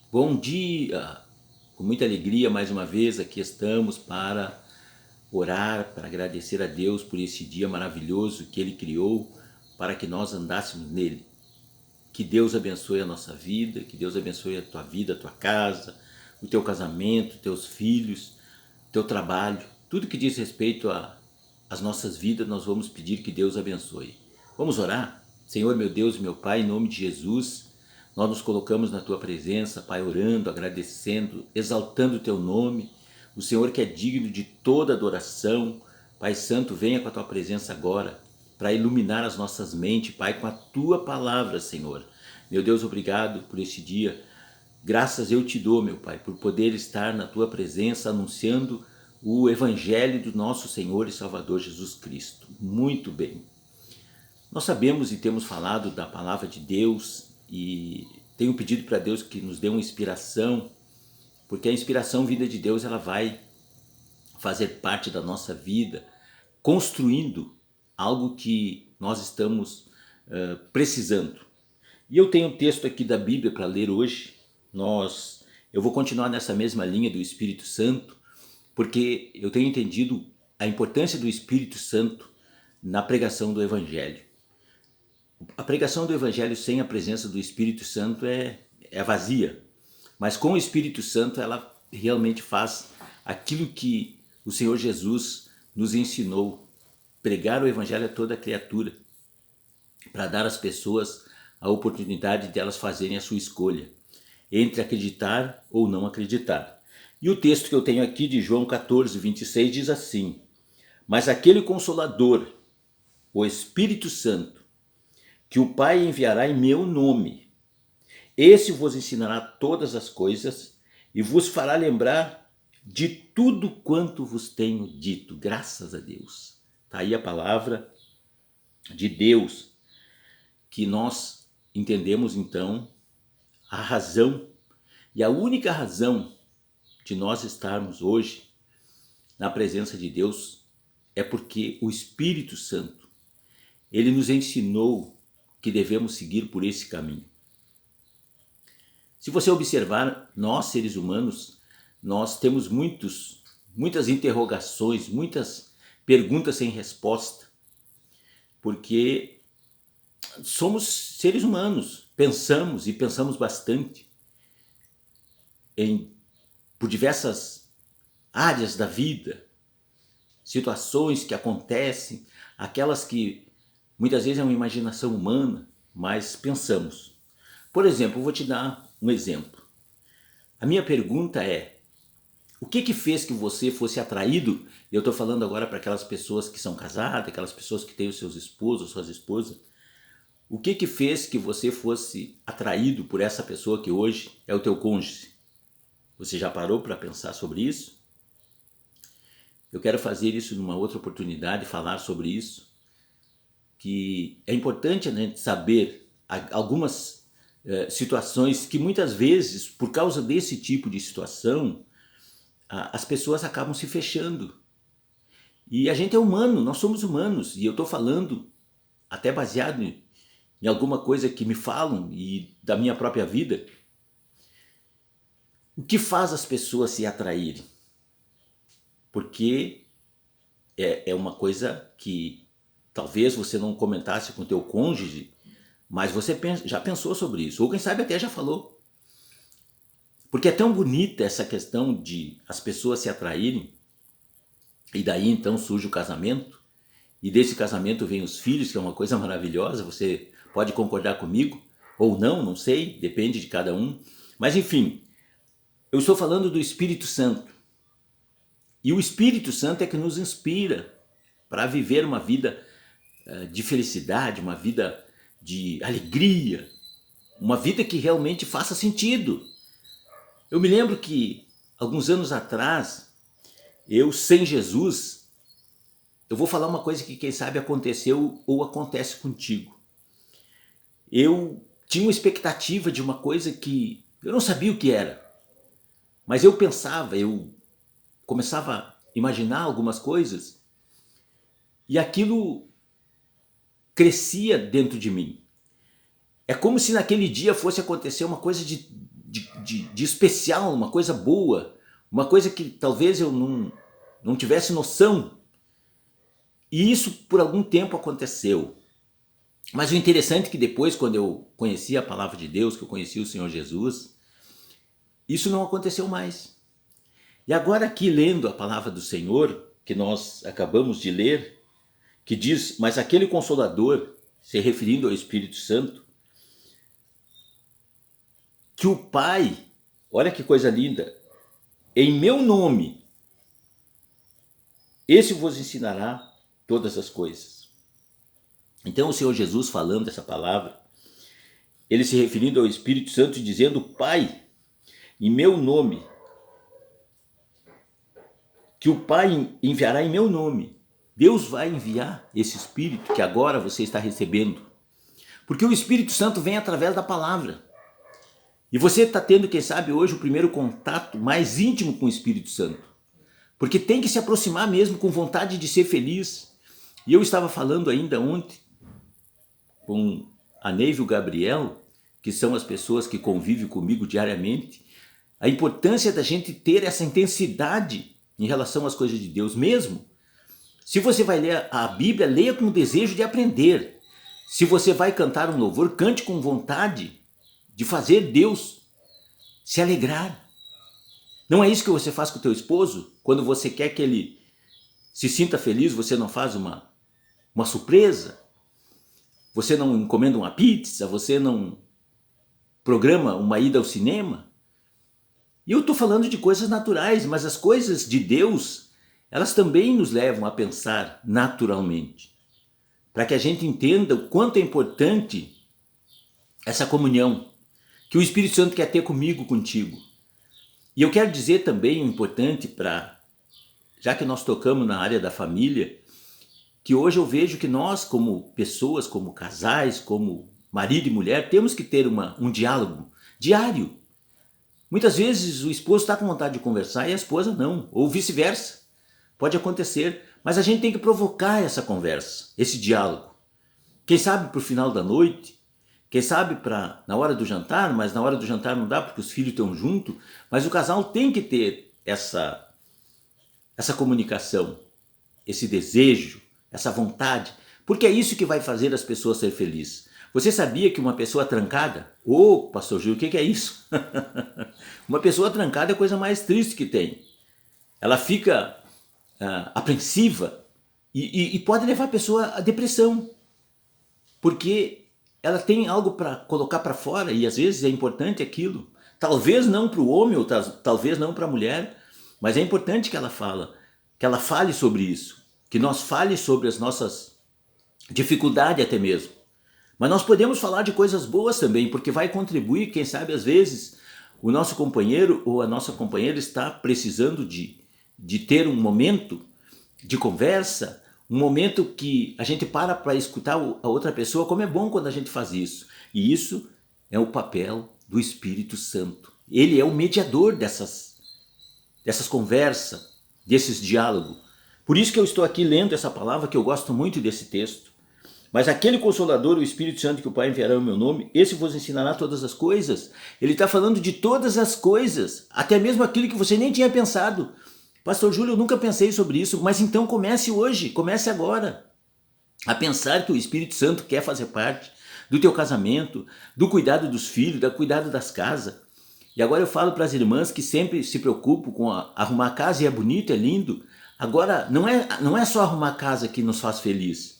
Bom dia! Com muita alegria, mais uma vez, aqui estamos para orar, para agradecer a Deus por esse dia maravilhoso que Ele criou para que nós andássemos nele. Que Deus abençoe a nossa vida, que Deus abençoe a tua vida, a tua casa, o teu casamento, teus filhos, teu trabalho. Tudo que diz respeito às nossas vidas, nós vamos pedir que Deus abençoe. Vamos orar? Senhor, meu Deus e meu Pai, em nome de Jesus, nós nos colocamos na Tua presença, Pai, orando, agradecendo, exaltando o Teu nome, o Senhor que é digno de toda adoração. Pai Santo, venha com a Tua presença agora, para iluminar as nossas mentes, Pai, com a Tua palavra, Senhor. Meu Deus, obrigado por este dia. Graças eu te dou, meu Pai, por poder estar na Tua presença, anunciando o Evangelho do nosso Senhor e Salvador Jesus Cristo. Muito bem. Nós sabemos e temos falado da palavra de Deus e tenho pedido para Deus que nos dê uma inspiração, porque a inspiração vinda de Deus, ela vai fazer parte da nossa vida, construindo algo que nós estamos precisando. E eu tenho um texto aqui da Bíblia para ler hoje. Eu vou continuar nessa mesma linha do Espírito Santo, porque eu tenho entendido a importância do Espírito Santo na pregação do Evangelho. A pregação do Evangelho sem a presença do Espírito Santo é vazia, mas com o Espírito Santo ela realmente faz aquilo que o Senhor Jesus nos ensinou: pregar o Evangelho a toda criatura, para dar às pessoas a oportunidade de elas fazerem a sua escolha entre acreditar ou não acreditar. E o texto que eu tenho aqui de João 14, 26 diz assim: mas aquele Consolador, o Espírito Santo, que o Pai enviará em meu nome, esse vos ensinará todas as coisas e vos fará lembrar de tudo quanto vos tenho dito. Graças a Deus. Está aí a palavra de Deus, que nós entendemos então a razão, e a única razão de nós estarmos hoje na presença de Deus é porque o Espírito Santo, ele nos ensinou que devemos seguir por esse caminho. Se você observar, nós seres humanos, nós temos muitas interrogações, muitas perguntas sem resposta, porque somos seres humanos, pensamos e pensamos bastante por diversas áreas da vida, situações que acontecem, aquelas que muitas vezes é uma imaginação humana, mas pensamos. Por exemplo, eu vou te dar um exemplo. A minha pergunta é: o que fez que você fosse atraído? Eu estou falando agora para aquelas pessoas que são casadas, aquelas pessoas que têm os seus esposos, suas esposas. O que fez que você fosse atraído por essa pessoa que hoje é o teu cônjuge? Você já parou para pensar sobre isso? Eu quero fazer isso numa outra oportunidade, falar sobre isso, que é importante a gente saber algumas situações que muitas vezes, por causa desse tipo de situação, as pessoas acabam se fechando. E a gente é humano, nós somos humanos, e eu estou falando até baseado em alguma coisa que me falam e da minha própria vida. O que faz as pessoas se atraírem? Porque é uma coisa que talvez você não comentasse com o teu cônjuge, mas você já pensou sobre isso, ou quem sabe até já falou. Porque é tão bonita essa questão de as pessoas se atraírem, e daí então surge o casamento, e desse casamento vem os filhos, que é uma coisa maravilhosa. Você pode concordar comigo, ou não, não sei, depende de cada um. Mas enfim, eu estou falando do Espírito Santo. E o Espírito Santo é que nos inspira para viver uma vida de felicidade, uma vida de alegria, uma vida que realmente faça sentido. Eu me lembro que alguns anos atrás, eu sem Jesus, eu vou falar uma coisa que quem sabe aconteceu ou acontece contigo. Eu tinha uma expectativa de uma coisa que eu não sabia o que era, mas eu pensava, eu começava a imaginar algumas coisas e aquilo crescia dentro de mim. É como se naquele dia fosse acontecer uma coisa de de especial, uma coisa boa, uma coisa que talvez eu não tivesse noção. E isso por algum tempo aconteceu. Mas o interessante é que depois, quando eu conheci a palavra de Deus, que eu conheci o Senhor Jesus, isso não aconteceu mais. E agora aqui lendo a palavra do Senhor, que nós acabamos de ler, que diz, mas aquele Consolador, se referindo ao Espírito Santo, que o Pai, olha que coisa linda, em meu nome, esse vos ensinará todas as coisas. Então o Senhor Jesus falando essa palavra, ele se referindo ao Espírito Santo, dizendo, Pai, em meu nome, que o Pai enviará em meu nome. Deus vai enviar esse Espírito que agora você está recebendo. Porque o Espírito Santo vem através da palavra. E você está tendo, quem sabe, hoje o primeiro contato mais íntimo com o Espírito Santo. Porque tem que se aproximar mesmo com vontade de ser feliz. E eu estava falando ainda ontem com a Neiva e o Gabriel, que são as pessoas que convivem comigo diariamente, a importância da gente ter essa intensidade em relação às coisas de Deus mesmo. Se você vai ler a Bíblia, leia com o desejo de aprender. Se você vai cantar um louvor, cante com vontade de fazer Deus se alegrar. Não é isso que você faz com o teu esposo? Quando você quer que ele se sinta feliz, você não faz uma surpresa? Você não encomenda uma pizza? Você não programa uma ida ao cinema? E eu estou falando de coisas naturais, mas as coisas de Deus, elas também nos levam a pensar naturalmente. Para que a gente entenda o quanto é importante essa comunhão que o Espírito Santo quer ter comigo, contigo. E eu quero dizer também o importante já que nós tocamos na área da família, que hoje eu vejo que nós como pessoas, como casais, como marido e mulher, temos que ter um diálogo diário. Muitas vezes o esposo está com vontade de conversar e a esposa não, ou vice-versa. Pode acontecer, mas a gente tem que provocar essa conversa, esse diálogo. Quem sabe para o final da noite, quem sabe na hora do jantar, mas na hora do jantar não dá porque os filhos estão juntos, mas o casal tem que ter essa comunicação, esse desejo, essa vontade, porque é isso que vai fazer as pessoas ser felizes. Você sabia que uma pessoa trancada, pastor Gil, o que é isso? Uma pessoa trancada é a coisa mais triste que tem. Ela fica apreensiva e pode levar a pessoa à depressão, porque ela tem algo para colocar para fora e às vezes é importante aquilo. Talvez não para o homem ou talvez não para a mulher, mas é importante que ela fale sobre isso, que nós fale sobre as nossas dificuldades até mesmo. Mas nós podemos falar de coisas boas também, porque vai contribuir, quem sabe às vezes o nosso companheiro ou a nossa companheira está precisando de ter um momento de conversa, um momento que a gente para escutar a outra pessoa, como é bom quando a gente faz isso. E isso é o papel do Espírito Santo. Ele é o mediador dessas conversas, desses diálogos. Por isso que eu estou aqui lendo essa palavra, que eu gosto muito desse texto. Mas aquele Consolador, o Espírito Santo que o Pai enviará em meu nome, esse vos ensinará todas as coisas. Ele está falando de todas as coisas, até mesmo aquilo que você nem tinha pensado. Pastor Júlio, eu nunca pensei sobre isso, mas então comece hoje, comece agora a pensar que o Espírito Santo quer fazer parte do teu casamento, do cuidado dos filhos, do cuidado das casas. E agora eu falo para as irmãs que sempre se preocupam com arrumar a casa, e é bonito, é lindo. Agora, não é só arrumar a casa que nos faz feliz.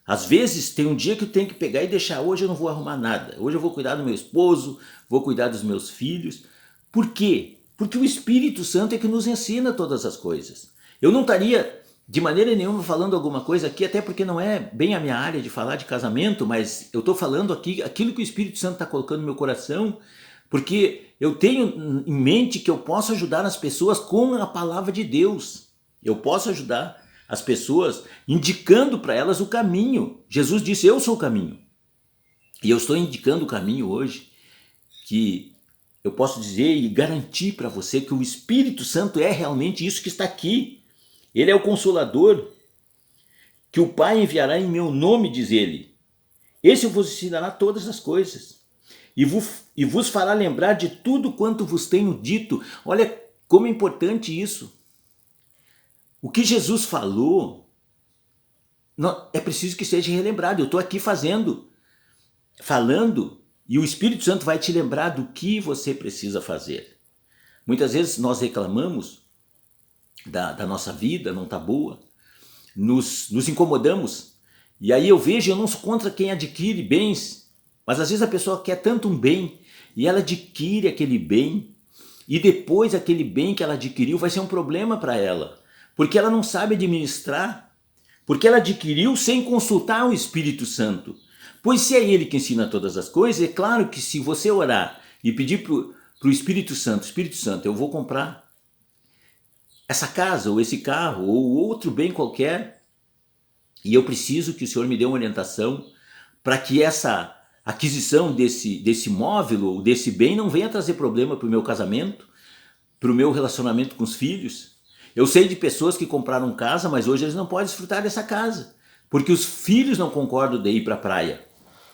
Às vezes tem um dia que eu tenho que pegar e deixar, hoje eu não vou arrumar nada, hoje eu vou cuidar do meu esposo, vou cuidar dos meus filhos. Por quê? Porque o Espírito Santo é que nos ensina todas as coisas. Eu não estaria de maneira nenhuma falando alguma coisa aqui, até porque não é bem a minha área de falar de casamento, mas eu estou falando aqui aquilo que o Espírito Santo está colocando no meu coração, porque eu tenho em mente que eu posso ajudar as pessoas com a palavra de Deus. Eu posso ajudar as pessoas indicando para elas o caminho. Jesus disse, eu sou o caminho. E eu estou indicando o caminho hoje, que eu posso dizer e garantir para você que o Espírito Santo é realmente isso que está aqui. Ele é o Consolador, que o Pai enviará em meu nome, diz ele. Esse eu vos ensinará todas as coisas. e vos fará lembrar de tudo quanto vos tenho dito. Olha como é importante isso. O que Jesus falou, é preciso que seja relembrado. Eu estou aqui falando, e o Espírito Santo vai te lembrar do que você precisa fazer. Muitas vezes nós reclamamos da nossa vida, não está boa, nos incomodamos. E aí eu não sou contra quem adquire bens, mas às vezes a pessoa quer tanto um bem e ela adquire aquele bem e depois aquele bem que ela adquiriu vai ser um problema para ela, porque ela não sabe administrar, porque ela adquiriu sem consultar o Espírito Santo. Pois se é Ele que ensina todas as coisas, é claro que se você orar e pedir para o Espírito Santo, eu vou comprar essa casa ou esse carro ou outro bem qualquer, e eu preciso que o Senhor me dê uma orientação para que essa aquisição desse móvel ou desse bem não venha trazer problema para o meu casamento, para o meu relacionamento com os filhos. Eu sei de pessoas que compraram casa, mas hoje eles não podem desfrutar dessa casa, porque os filhos não concordam de ir para a praia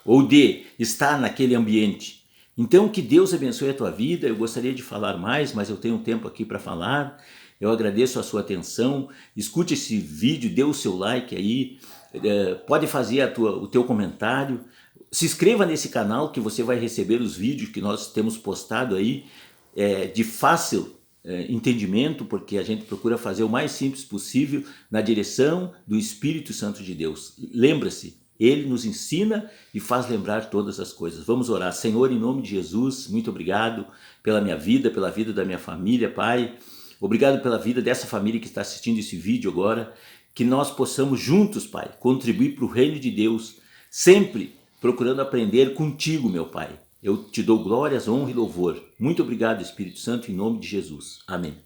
ou de estar naquele ambiente. Então que Deus abençoe a tua vida. Eu gostaria de falar mais, mas eu tenho um tempo aqui para falar. Eu agradeço a sua atenção. Escute esse vídeo, dê o seu like aí, pode fazer o teu comentário. Se inscreva nesse canal que você vai receber os vídeos que nós temos postado aí, de fácil entendimento, porque a gente procura fazer o mais simples possível na direção do Espírito Santo de Deus. Lembra-se, Ele nos ensina e faz lembrar todas as coisas. Vamos orar. Senhor, em nome de Jesus, muito obrigado pela minha vida, pela vida da minha família, Pai. Obrigado pela vida dessa família que está assistindo esse vídeo agora, que nós possamos juntos, Pai, contribuir para o reino de Deus, sempre procurando aprender contigo, meu Pai. Eu te dou glórias, honra e louvor. Muito obrigado, Espírito Santo, em nome de Jesus. Amém.